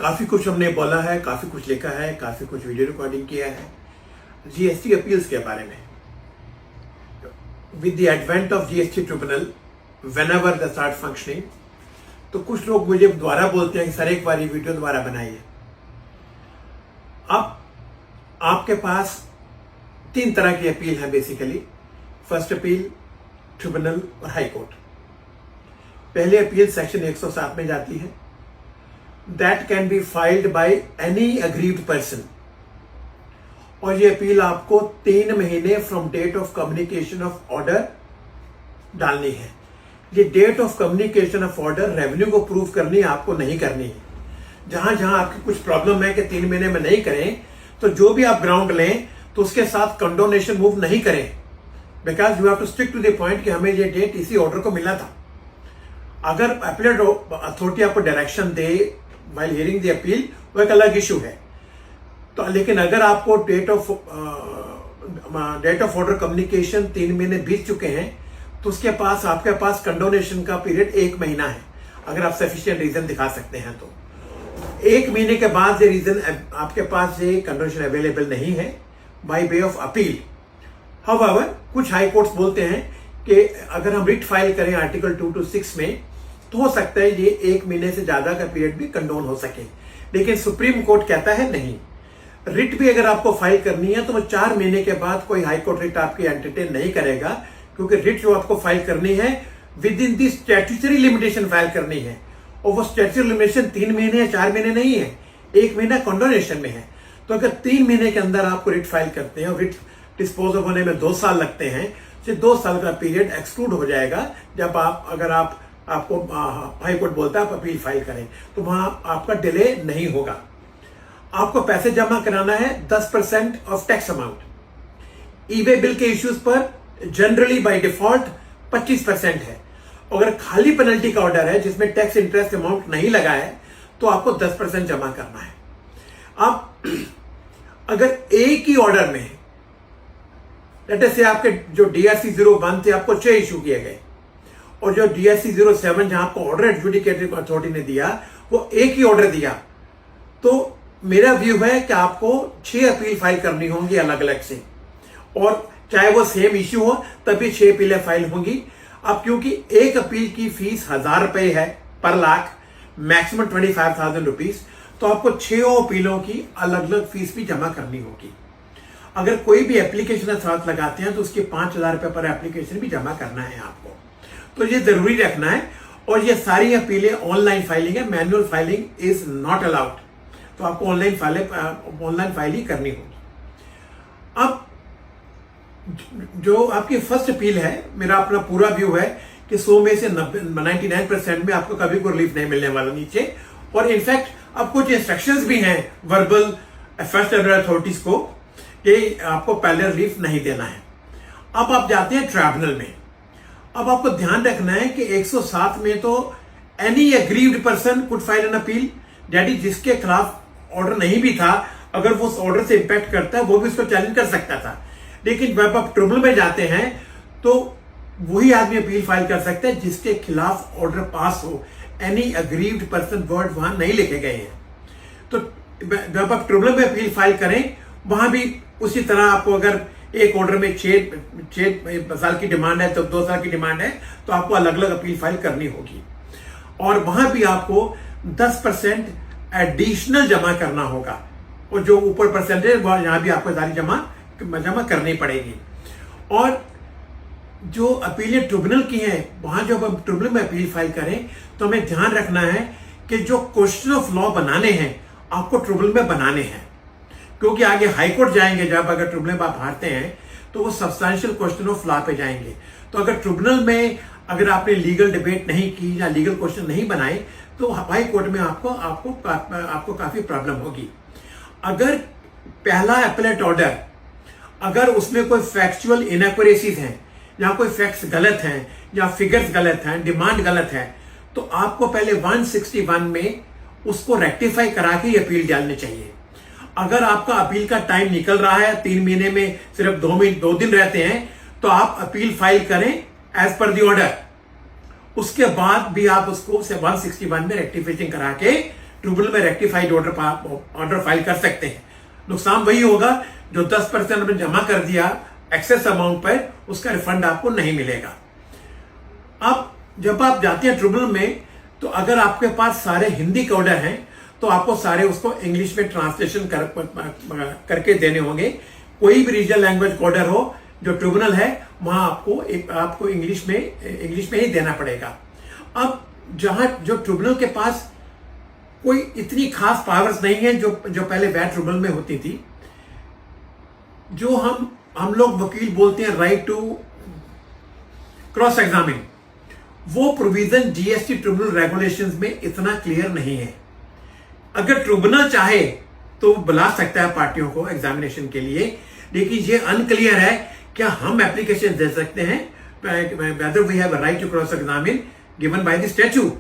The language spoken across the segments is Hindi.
काफ़ी कुछ हमने बोला है, काफ़ी कुछ लिखा है, काफ़ी कुछ वीडियो रिकॉर्डिंग किया है जीएसटी अपील्स के बारे में। With the advent of GST tribunal whenever they start functioning, तो कुछ लोग मुझे दोबारा बोलते हैं कि सर एक बार ये वीडियो दोबारा बनाइए। अब आपके पास 3 तरह की अपील है बेसिकली। फर्स्ट अपील ट्रिब्यूनल और हाई कोर्ट। पहले अपील सेक्शन 107 में जाती है। That can be filed by any aggrieved person, और ये अपील आपको 3 महीने from date of communication of order डालनी है। ये date of communication of order revenue को प्रूव करनी है, आपको नहीं करनी है। जहां जहां आपकी कुछ प्रॉब्लम है कि 3 महीने में नहीं करें, तो जो भी आप ग्राउंड लें तो उसके साथ कंडोनेशन मूव नहीं करें, because you have to stick to the point कि हमें ये डेट इसी ऑर्डर को मिला था। अगर अपीलेट अथॉरिटी आपको direction they while hearing the appeal, वो एक अलग इशू है। तो लेकिन अगर आपको डेट ऑफ ऑर्डर कम्युनिकेशन 3 महीने बीत चुके हैं, तो उसके पास आपके पास कंडोनेशन का पीरियड 1 महीना है, अगर आप सफिशिएंट रीजन दिखा सकते हैं तो। 1 महीने के बाद ये रीजन आपके पास ये कंडोनेशन अवेलेबल नहीं है by way of appeal. However कुछ हाई कोर्ट्स बोलते हैं कि अगर हम रिट फाइल करें आर्टिकल 226 में, तो हो सकता है ये 1 महीने से ज्यादा का पीरियड भी कंडोन हो सके, लेकिन सुप्रीम कोर्ट कहता है नहीं। रिट भी अगर आपको फाइल करनी है तो वो 4 महीने के बाद कोई हाई कोर्ट रिट आपकी एंटरटेन नहीं करेगा, क्योंकि रिट जो आपको फाइल करनी है with in the statutory limitation file करनी है, और वो स्टैट्यूटरी लिमिटेशन 3 महीने या 4 महीने नहीं है, 1 महीना कंडोनेशन में है। तो अगर 3 महीने के अंदर आपको रिट फाइल करते हैं और रिट डिस्पोज होने में 2 साल लगते हैं, तो 2 साल का पीरियड एक्सक्लूड हो जाएगा। जब आपको हाई कोर्ट बोलता है आप अपील फाइल करें, तो वहां आपका डिले नहीं होगा। आपको पैसे जमा कराना है 10% of tax amount. EBay bill के इश्यूज पर जनरली बाय डिफॉल्ट 25% है। अगर खाली पेनल्टी का ऑर्डर है जिसमें टैक्स इंटरेस्ट अमाउंट नहीं लगा है, तो आपको 10% जमा करना है। अब अगर एक ही ऑर्डर में से आपके जो DRC 01 थे आपको 6 इशू किए गए, और जो DRC 07 जहां आपको ऑर्डर एडजुडिकेटिंग अथॉरिटी ने दिया वो एक ही ऑर्डर दिया, तो मेरा व्यू है कि आपको 6 अपील फाइल करनी होंगी अलग अलग से, और चाहे वो सेम इश्यू हो तभी 6 अपीलें फाइल होंगी। अब क्योंकि एक अपील की फीस 1000 रुपए है पर लाख, मैक्सिमम 25,000 रुपीज, तो आपको 6 अपीलों की अलग अलग फीस भी जमा करनी होगी। अगर कोई भी एप्लीकेशन साथ लगाते हैं तो उसकी 5,000 रुपए पर एप्लीकेशन भी जमा करना है आपको, तो ये जरूरी रखना है। और ये सारी अपीलें ऑनलाइन फाइलिंग है, manual filing is not allowed, तो आपको ऑनलाइन फाइल ही करनी होगी। अब जो आपकी फर्स्ट अपील है, मेरा अपना पूरा व्यू है कि 100 में से 99% में आपको कभी कोई रिलीफ नहीं मिलने वाला नीचे, और इनफैक्ट अब कुछ इंस्ट्रक्शंस भी हैं वर्बल फर्स्ट अथॉरिटीज को कि आपको पहले रिलीफ नहीं देना है। अब आप जाते हैं ट्राइब्यूनल में। अब आपको ध्यान रखना है कि 107 में तो any aggrieved person could file an appeal, that is जिसके खिलाफ ऑर्डर नहीं भी था, अगर वो उस ऑर्डर से इंपैक्ट करता है वो भी उसको चैलेंज कर सकता था। लेकिन जब आप ट्रिब्यूनल में जाते हैं तो वही आदमी अपील फाइल कर सकते हैं जिसके खिलाफ ऑर्डर पास हो। एनी अग्रीव्ड पर्सन वर्ड वहां नहीं लिखे गए हैं। तो जब आप ट्रिब्यूनल में अपील फाइल करें, वहां भी उसी तरह आपको अगर एक ऑर्डर में 6 साल की डिमांड है तो 2 साल की डिमांड है, तो आपको अलग अलग अपील फाइल करनी होगी, और वहां भी आपको 10% एडिशनल जमा करना होगा, और जो ऊपर परसेंटेज वह यहां भी आपको सारी जमा करनी पड़ेगी। और जो अपीलें ट्रिब्यूनल की हैं, वहां जब हम ट्रिब्यूनल में अपील फाइल करें तो हमें ध्यान रखना है कि जो क्वेश्चन ऑफ लॉ बनाने हैं आपको ट्रिब्यूनल में बनाने हैं, क्योंकि आगे हाईकोर्ट जाएंगे जब अगर ट्रिब्यूनल में आप हारते हैं तो वो सब्सटैंशियल क्वेश्चन ऑफ लॉ पे जाएंगे। तो अगर ट्रिब्यूनल में अगर आपने लीगल डिबेट नहीं की या लीगल क्वेश्चन नहीं बनाए, तो हाई कोर्ट में आपको काफी प्रॉब्लम होगी। अगर पहला अपीलेट ऑर्डर अगर उसमें कोई फैक्चुअल इनएक्यूरेसीज हैं, या कोई फैक्ट्स गलत हैं, या फिगर्स गलत हैं, डिमांड गलत है, तो आपको पहले 161 में उसको रेक्टिफाई करा के अपील डालनी चाहिए। अगर आपका अपील का टाइम निकल रहा है, 3 महीने में सिर्फ 2 दिन रहते हैं, तो आप अपील फाइल करें एज पर दी ऑर्डर। उसके बाद भी आप उसको 161 में रेक्टिफिकेशन करा के ट्रिब्यूनल में रेक्टिफाइड ऑर्डर फाइल कर सकते हैं। नुकसान वही होगा जो 10% आपने जमा कर दिया एक्सेस अमाउंट पर, उसका रिफंड आपको नहीं मिलेगा। अब जब आप जाते हैं ट्रिब्यूनल में, तो अगर आपके पास सारे हिंदी के ऑर्डर हैं तो आपको सारे उसको इंग्लिश में ट्रांसलेशन करके देने होंगे। कोई भी रीजनल लैंग्वेज का ऑर्डर हो जो ट्रिब्यूनल है, वहां आपको इंग्लिश में ही देना पड़ेगा। अब जहां जो ट्रिब्यूनल के पास कोई इतनी खास पावर्स नहीं है जो पहले वैट ट्रिब्यूनल में होती थी, जो हम लोग वकील बोलते हैं राइट टू क्रॉस एग्जामिन, वो प्रोविजन जीएसटी ट्रिब्यूनल रेगुलेशंस में इतना क्लियर नहीं है। अगर ट्रिब्यूनल चाहे तो बुला सकता है पार्टियों को एग्जामिनेशन के लिए, लेकिन ये अनक्लियर है क्या हम एप्लीकेशन दे सकते हैं whether we have a right to cross examine given by the statute।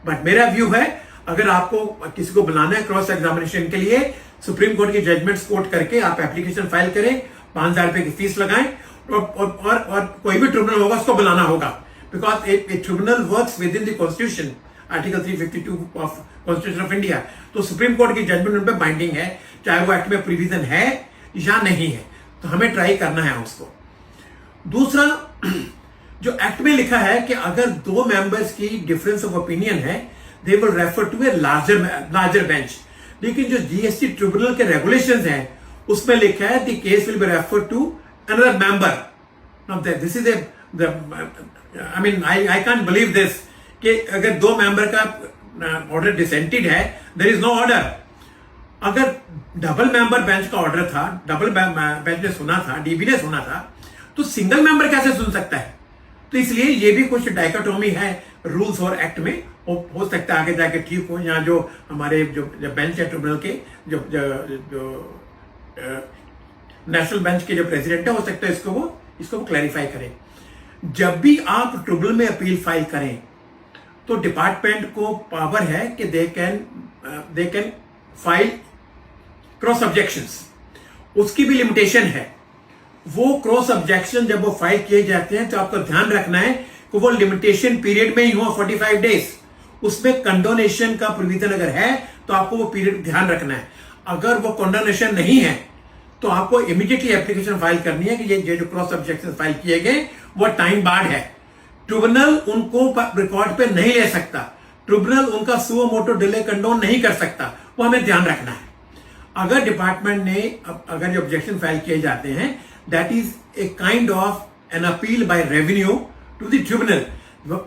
But मेरा व्यू है अगर आपको किसी को बुलाना है क्रॉस एग्जामिनेशन के लिए, सुप्रीम कोर्ट की जजमेंट्स कोट करके आप एप्लीकेशन फाइल करें, 5,000 रुपए की फीस लगाएं और कोई भी ट्रिब्यूनल होगा उसको बुलाना होगा। Because A tribunal works with in the constitution, article 352 of constitution of India. तो सुप्रीम कोर्ट की जजमेंट उन पर बाइंडिंग है, चाहे वो एक्ट में प्रोविजन है या नहीं है, तो हमें ट्राई करना है उसको। दूसरा, जो एक्ट में लिखा है कि अगर दो मेंबर्स की डिफरेंस ऑफ ओपिनियन है, they will refer to a larger bench. लेकिन जो जीएसटी ट्रिब्यूनल के रेगुलेशंस हैं उसमें लिखा है the case will be refer to another member. Now this is I mean I can't believe this कि अगर दो मेंबर का ऑर्डर डिसेंटेड है, देयर इज नो ऑर्डर। अगर डबल मेंबर बेंच का ऑर्डर था, डबल बेंच ने सुना था, डीबी ने सुना था, तो सिंगल मेंबर कैसे सुन सकता है? तो इसलिए ये भी कुछ डाइकोटोमी है रूल्स और एक्ट में। हो सकता है आगे जाके ठीक हो, या जो हमारे जो बेंच है ट्रिब्यूनल के, जो नेशनल बेंच के जो प्रेसिडेंट है, हो सकता है इसको वो क्लैरिफाई करें। जब भी आप ट्रिब्यूनल में अपील फाइल करें तो डिपार्टमेंट को पावर है कि they can file cross objections. उसकी भी लिमिटेशन है। वो क्रॉस ऑब्जेक्शन जब वो फाइल किए जाते हैं तो आपको ध्यान रखना है कि वो लिमिटेशन पीरियड में ही हो, 45 डेज। उसमें कंडोनेशन का प्रोविजन अगर है तो आपको वो पीरियड ध्यान रखना है। अगर वो कंडोनेशन नहीं है तो आपको इमीडिएटली एप्लीकेशन फाइल करनी है कि ये जो क्रॉस ऑब्जेक्शन फाइल किए गए वो टाइम बार्ड है। ट्रिब्यूनल उनको रिकॉर्ड पे नहीं ले सकता, ट्रिब्यूनल उनका सुओ मोटो डिले कंडोन नहीं कर सकता, वो हमें ध्यान रखना है। अगर डिपार्टमेंट ने अगर जो ऑब्जेक्शन फाइल किए जाते हैं, that is a kind of an appeal by revenue to the tribunal.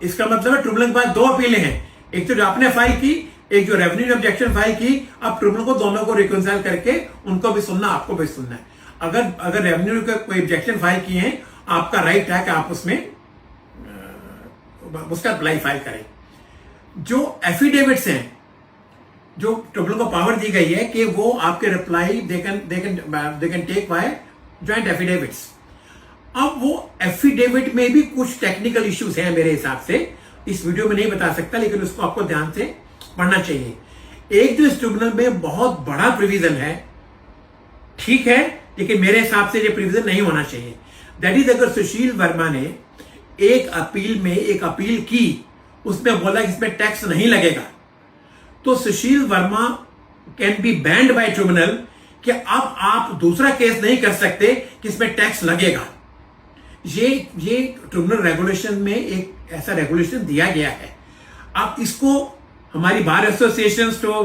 इसका मतलब है ट्रिब्यूनल के पास दो अपीलें हैं, एक तो जो आपने फाइल की, एक जो रेवेन्यू ने ऑब्जेक्शन फाइल की। अब ट्रिब्यूनल को दोनों को रिकंसाइल करके उनको भी सुनना, आपको भी सुनना है। अगर रेवेन्यू के कोई ऑब्जेक्शन फाइल किए हैं, आपका राइट है कि आप उसका अप्लाई फाइल करें। जो एफिडेविट्स हैं, जो ट्रिब्यूनल को पावर दी गई है कि वो आपके reply they can take by joint affidavits. अब वो एफिडेविट में भी कुछ टेक्निकल इश्यूज हैं मेरे हिसाब से, इस वीडियो में नहीं बता सकता, लेकिन उसको आपको ध्यान से पढ़ना चाहिए। एक जो इस ट्रिब्यूनल में बहुत बड़ा प्रोविजन है, ठीक है, लेकिन मेरे हिसाब से ये प्रोविजन नहीं होना चाहिए। दैट इज, अगर सुशील वर्मा ने एक अपील की, उसमें बोला कि इसमें टैक्स नहीं लगेगा, तो Sushil Verma can be banned by tribunal कि अब आप दूसरा केस नहीं कर सकते कि इसमें टैक्स लगेगा। ये ट्रिब्यूनल रेगुलेशन में एक ऐसा रेगुलेशन दिया गया है। आप इसको हमारी बार एसोसिएशन तो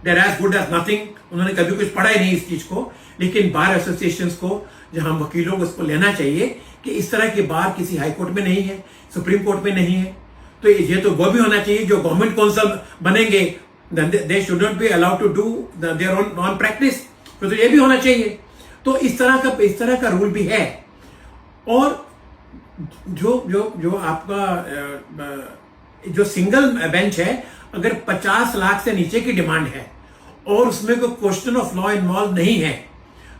there as good as nothing, उन्होंने कभी कुछ पढ़ा ही नहीं इस चीज को, लेकिन बार एसोसिएशन को, जहां वकीलों को इसको लेना चाहिए कि इस तरह की बार किसी हाई कोर्ट में नहीं है, सुप्रीम कोर्ट में नहीं है, तो ये तो वो भी होना चाहिए। जो गवर्नमेंट काउंसिल बनेंगे, they should not be allowed to do their own practice, तो ये भी होना चाहिए। तो इस तरह का रूल भी है। और जो आपका जो सिंगल बेंच है, अगर 50 लाख से नीचे की डिमांड है और उसमें कोई क्वेश्चन ऑफ लॉ इन्वॉल्व नहीं है,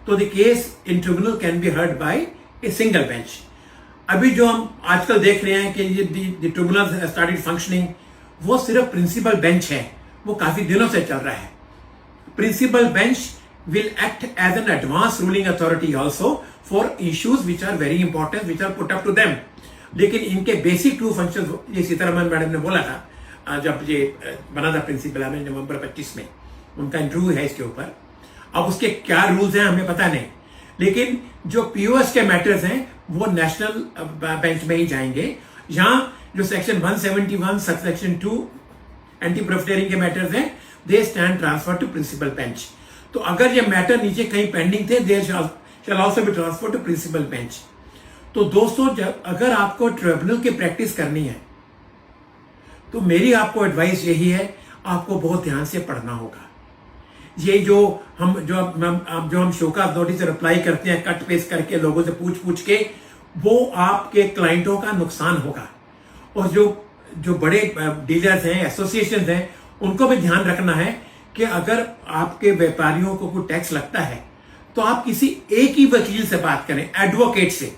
तो the case in tribunal can be heard by a single bench. अभी जो हम आजकल देख रहे हैं कि ये द ट्रिब्यूनल स्टार्टेड फंक्शनिंग, वो सिर्फ प्रिंसिपल बेंच है, वो काफी दिनों से चल रहा है। Principal bench will act as an advanced ruling authority also for issues which are very important, which are put up to them. लेकिन इनके बेसिक टू फंक्शंस, ये सीतारमन मैडम ने बोला था, जब ये बना था प्रिंसिपल में नवंबर 25 में, उनका इंटरव्यू है इसके ऊपर। अब उसके क्या रूल्स हैं हमें पता नहीं, लेकिन जो पीओएस के मैटर्स हैं वो नेशनल बेंच में ही जाएंगे। यहां जो सेक्शन 171 सेक्शन 2 एंटी प्रोफिटेरिंग के मैटर्स हैं, they stand transfer to principal bench. तो अगर ये मैटर नीचे कहीं पेंडिंग थे, they shall also be transfer to principal bench. तो दोस्तों, जब अगर आपको ट्रिब्यूनल की प्रैक्टिस करनी है तो मेरी आपको एडवाइस यही है, आपको बहुत ध्यान से पढ़ना होगा। ये जो हम शोकाज नोटिस से रिप्लाई करते हैं कट पेस्ट करके लोगों से पूछ के, वो आपके क्लाइंटों का नुकसान होगा। और जो बड़े डीलर्स हैं, एसोसिएशन हैं, उनको भी ध्यान रखना है कि अगर आपके व्यापारियों को कोई टैक्स लगता है तो आप किसी एक ही वकील से बात करें, एडवोकेट से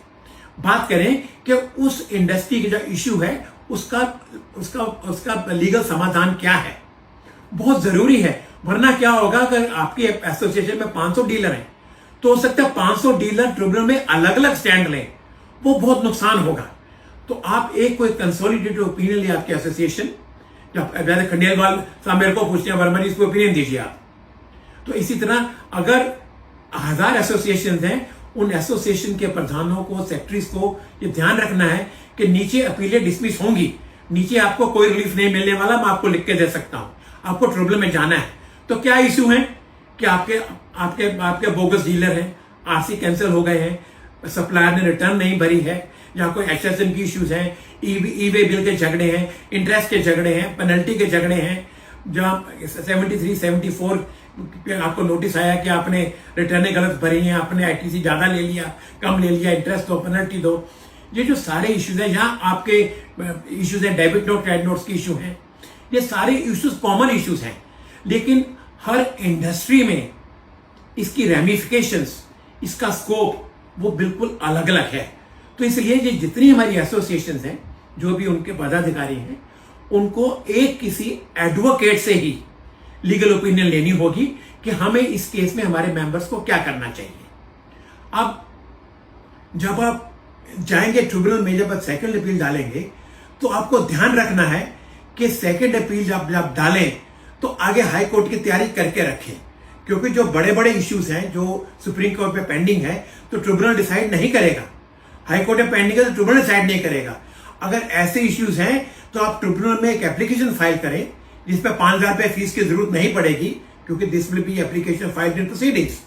बात करें कि उस इंडस्ट्री की जो इश्यू है उसका लीगल समाधान क्या है। बहुत जरूरी है, वरना क्या होगा, अगर आपकी एसोसिएशन में 500 डीलर हैं तो हो सकता है 500 डीलर ट्रिब्यूनल में अलग अलग स्टैंड लें, वो बहुत नुकसान होगा। तो आप एक कोई कंसोलिडेटेड ओपिनियन ले आपके एसोसिएशन, जब खंडेलवाल साहब मेरे को पूछते हैं वर्मा जी इसको ओपिनियन दीजिए आप। तो इसी तरह अगर 1000 एसोसिएशन हैं, उन एसोसिएशन के प्रधानों को, सेक्रेटरीज को ये ध्यान रखना है कि नीचे अपीलें डिसमिस होंगी, नीचे आपको कोई रिलीफ नहीं मिलने वाला, मैं आपको लिख के दे सकता हूं। आपको ट्रिब्यूनल में जाना है तो क्या इश्यू है कि आपके बोगस डीलर हैं, आरसी कैंसिल हो गए हैं, सप्लायर ने रिटर्न नहीं भरी है, या कोई एचएसएन की इश्यूज हैं, ई-वे बिल के झगड़े हैं, इंटरेस्ट के झगड़े हैं, पेनल्टी के झगड़े हैं, जहां 73, 74 आपको नोटिस आया कि आपने रिटर्नें गलत भरी हैं, आपने आईटीसी ज्यादा ले लिया, कम ले लिया, इंटरेस्ट दो, पेनल्टी दो। ये जो सारे इश्यूज हैं, यहाँ आपके इश्यूज हैं, डेबिट नोट, क्रेडिट नोट्स की इश्यू हैं, ये सारे इश्यूज कॉमन इश्यूज हैं, लेकिन हर इंडस्ट्री में इसकी रेमिफिकेशंस, इसका स्कोप वो बिल्कुल अलग अलग है। तो इसलिए ये जितनी हमारी एसोसिएशन हैं, जो भी उनके पदाधिकारी हैं, उनको एक किसी एडवोकेट से ही लीगल ओपिनियन लेनी होगी कि हमें इस केस में हमारे मेंबर्स को क्या करना चाहिए। अब जब आप जाएंगे ट्रिब्यूनल में, जब आप सेकंड अपील डालेंगे, तो आपको ध्यान रखना है कि सेकंड अपील जब डालें तो आगे हाई कोर्ट की तैयारी करके रखें, क्योंकि जो बड़े बड़े इश्यूज हैं जो सुप्रीम कोर्ट पे पेंडिंग है तो ट्रिब्यूनल डिसाइड नहीं करेगा, हाई कोर्ट में पेंडिंग है तो ट्रिब्यूनल डिसाइड नहीं करेगा। अगर ऐसे इश्यूज हैं तो आप ट्रिब्यूनल में एक एप्लीकेशन फाइल करें जिसपे 5000 रुपए फीस की जरूरत नहीं पड़ेगी, क्योंकि this will be application filed in proceedings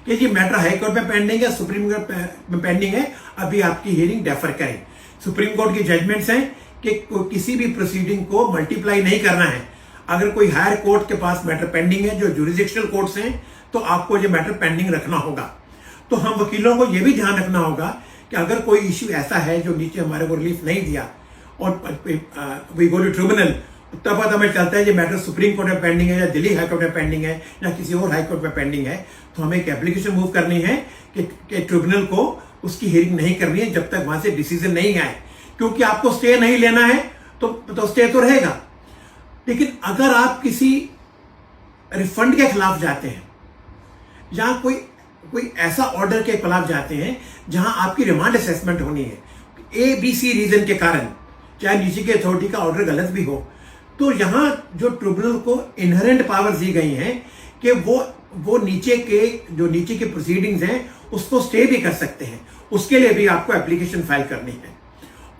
कि जी मैटर हाई कोर्ट में पेंडिंग है, सुप्रीम कोर्ट में पेंडिंग है, अभी आपकी हियरिंग डेफर करें। सुप्रीम कोर्ट की जजमेंट्स हैं कि किसी भी प्रोसीडिंग को मल्टीप्लाई नहीं करना है। अगर कोई हायर कोर्ट के पास मैटर पेंडिंग है, जो जुरिडिक्शनल कोर्ट्स हैं, तो आपको ये मैटर पेंडिंग रखना होगा। तो हम वकीलों को यह भी ध्यान रखना होगा कि अगर कोई इश्यू ऐसा है जो नीचे हमारे को रिलीफ नहीं दिया और वी गो टू ट्रिब्यूनल, तब पता हमें चलता है ये मैटर सुप्रीम कोर्ट में पेंडिंग है या दिल्ली हाई कोर्ट में पेंडिंग है या किसी और हाई कोर्ट में पेंडिंग है, तो हमें एक एप्लीकेशन मूव करनी है कि ट्रिब्यूनल को उसकी हियरिंग नहीं करनी है जब तक वहां से डिसीजन नहीं आए, क्योंकि आपको स्टे नहीं लेना है तो स्टे तो रहेगा। लेकिन अगर आप किसी रिफंड के खिलाफ जाते हैं या कोई ऐसा ऑर्डर के खिलाफ जाते हैं जहां आपकी रिमांड असेसमेंट होनी है, ABC रीजन के कारण, चाहे नीचे की अथॉरिटी का ऑर्डर गलत भी हो, तो यहां जो ट्रिब्यूनल को इनहेरेंट पावर्स दी गई हैं कि वो नीचे के प्रोसीडिंग्स हैं उसको स्टे भी कर सकते हैं। उसके लिए भी आपको एप्लीकेशन फाइल करनी है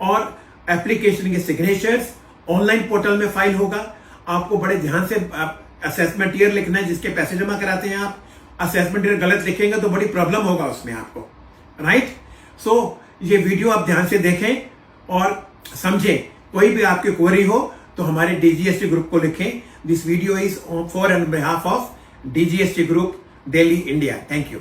और एप्लीकेशन के सिग्नेचर्स ऑनलाइन पोर्टल में फाइल होगा। आपको बड़े ध्यान से असेसमेंट ईयर लिखना है जिसके पैसे जमा कराते हैं आप। असेसमेंट ईयर गलत लिखेंगे तो बड़ी प्रॉब्लम होगा उसमें आपको, राइट। सो ये वीडियो आप ध्यान से देखें और समझें। कोई भी आपकी क्वेरी हो तो हमारे DGST ग्रुप को लिखें। This video is for and behalf of DGST group, Delhi, India. Thank you.